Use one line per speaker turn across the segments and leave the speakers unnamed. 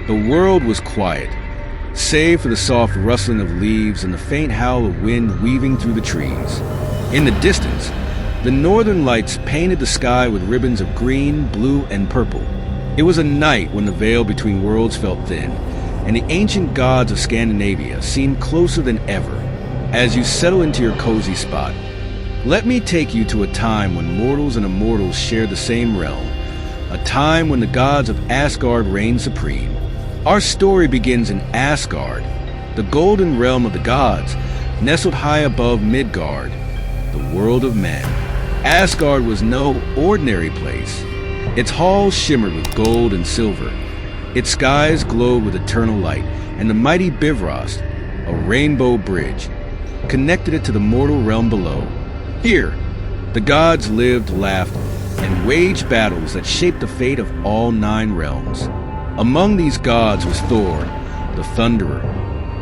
The world was quiet, save for the soft rustling of leaves and the faint howl of wind weaving through the trees. In the distance, the northern lights painted the sky with ribbons of green, blue, and purple. It was a night when the veil between worlds felt thin, and the ancient gods of Scandinavia seemed closer than ever. As you settle into your cozy spot, let me take you to a time when mortals and immortals shared the same realm, a time when the gods of Asgard reigned supreme. Our story begins in Asgard, the golden realm of the gods, nestled high above Midgard, the world of men. Asgard was no ordinary place. Its halls shimmered with gold and silver. Its skies glowed with eternal light, and the mighty Bifrost, a rainbow bridge, connected it to the mortal realm below. Here, the gods lived, laughed, and waged battles that shaped the fate of all 9 realms. Among these gods was Thor, the Thunderer,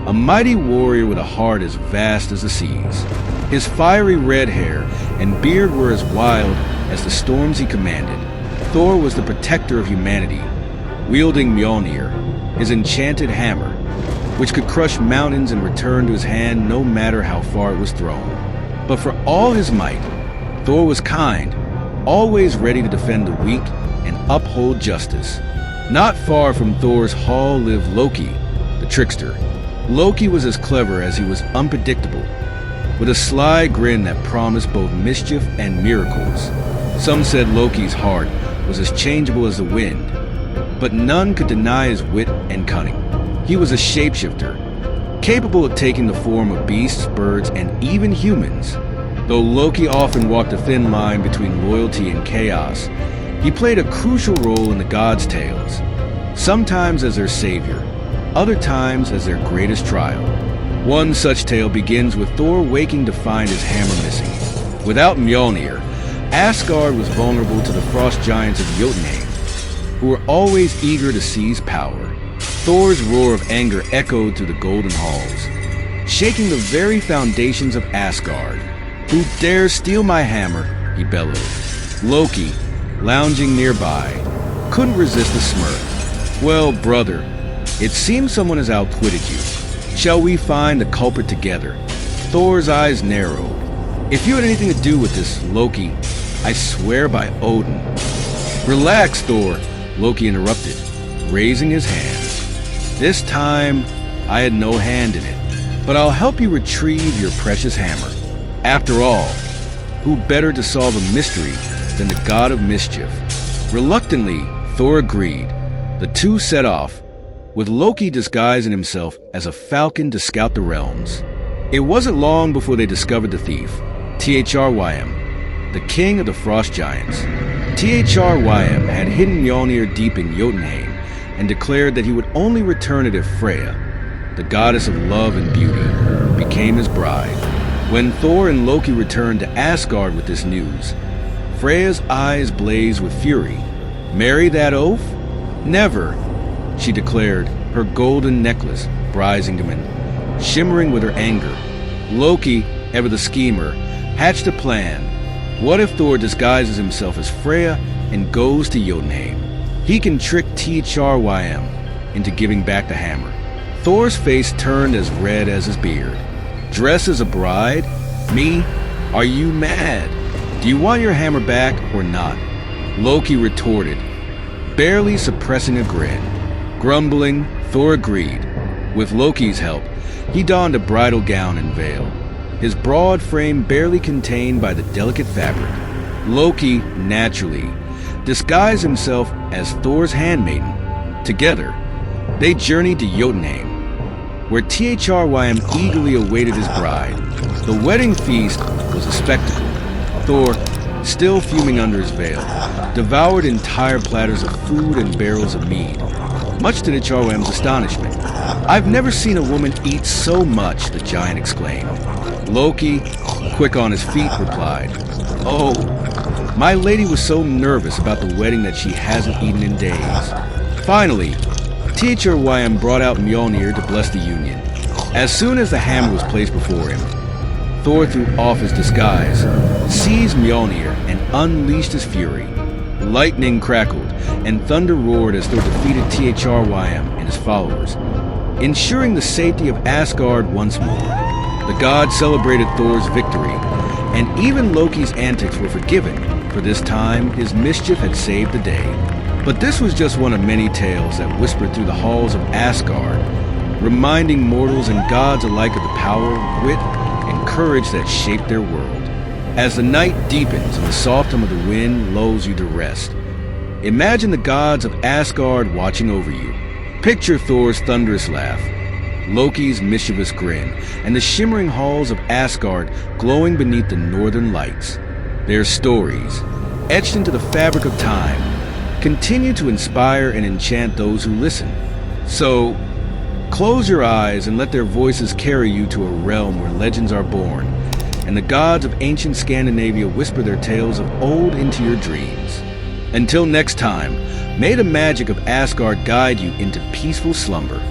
a mighty warrior with a heart as vast as the seas. His fiery red hair and beard were as wild as the storms he commanded. Thor was the protector of humanity, wielding Mjolnir, his enchanted hammer, which could crush mountains and return to his hand no matter how far it was thrown. But for all his might, Thor was kind, always ready to defend the weak and uphold justice. Not far from Thor's hall lived Loki, the trickster. Loki was as clever as he was unpredictable, with a sly grin that promised both mischief and miracles. Some said Loki's heart was as changeable as the wind, but none could deny his wit and cunning. He was a shapeshifter, capable of taking the form of beasts, birds, and even humans. Though Loki often walked a thin line between loyalty and chaos, he played a crucial role in the gods' tales, sometimes as their savior, other times as their greatest trial. One such tale begins with Thor waking to find his hammer missing. Without Mjolnir, Asgard was vulnerable to the frost giants of Jotunheim, who were always eager to seize power. Thor's roar of anger echoed through the golden halls, shaking the very foundations of Asgard. "Who dares steal my hammer?" he bellowed. Loki, lounging nearby, couldn't resist a smirk. "Well, brother, it seems someone has outwitted you. Shall we find the culprit together?" Thor's eyes narrowed. "If you had anything to do with this, Loki, I swear by Odin." "Relax, Thor," Loki interrupted, raising his hand. "This time, I had no hand in it, but I'll help you retrieve your precious hammer. After all, who better to solve a mystery than the god of mischief?" Reluctantly, Thor agreed. The two set off, with Loki disguising himself as a falcon to scout the realms. It wasn't long before they discovered the thief, Thrym, the king of the frost giants. Thrym had hidden Mjolnir deep in Jotunheim and declared that he would only return it if Freya, the goddess of love and beauty, became his bride. When Thor and Loki returned to Asgard with this news, Freya's eyes blazed with fury. "Marry that oaf? Never," she declared, her golden necklace, Brisingamen, shimmering with her anger. Loki, ever the schemer, hatched a plan. What if Thor disguises himself as Freya and goes to Jotunheim? He can trick Thrym into giving back the hammer. Thor's face turned as red as his beard. "Dress as a bride? Me? Are you mad? Do you want your hammer back or not?" Loki retorted, barely suppressing a grin. Grumbling, Thor agreed. With Loki's help, he donned a bridal gown and veil, his broad frame barely contained by the delicate fabric. Loki, naturally, disguised himself as Thor's handmaiden. Together, they journeyed to Jotunheim, where Thrym eagerly awaited his bride. The wedding feast was a spectacle. Thor, still fuming under his veil, devoured entire platters of food and barrels of mead, much to Thrym's astonishment. "I've never seen a woman eat so much," the giant exclaimed. Loki, quick on his feet, replied, "Oh, my lady was so nervous about the wedding that she hasn't eaten in days." Finally, Thrym brought out Mjolnir to bless the union. As soon as the hammer was placed before him, Thor threw off his disguise, seized Mjolnir, and unleashed his fury. Lightning crackled, and thunder roared as Thor defeated Thrym and his followers, ensuring the safety of Asgard once more. The gods celebrated Thor's victory, and even Loki's antics were forgiven, for this time his mischief had saved the day. But this was just one of many tales that whispered through the halls of Asgard, reminding mortals and gods alike of the power, wit, and courage that shaped their world. As the night deepens and the soft hum of the wind lulls you to rest, imagine the gods of Asgard watching over you. Picture Thor's thunderous laugh, Loki's mischievous grin, and the shimmering halls of Asgard glowing beneath the northern lights. Their stories, etched into the fabric of time, continue to inspire and enchant those who listen. So, close your eyes and let their voices carry you to a realm where legends are born, and the gods of ancient Scandinavia whisper their tales of old into your dreams. Until next time, may the magic of Asgard guide you into peaceful slumber.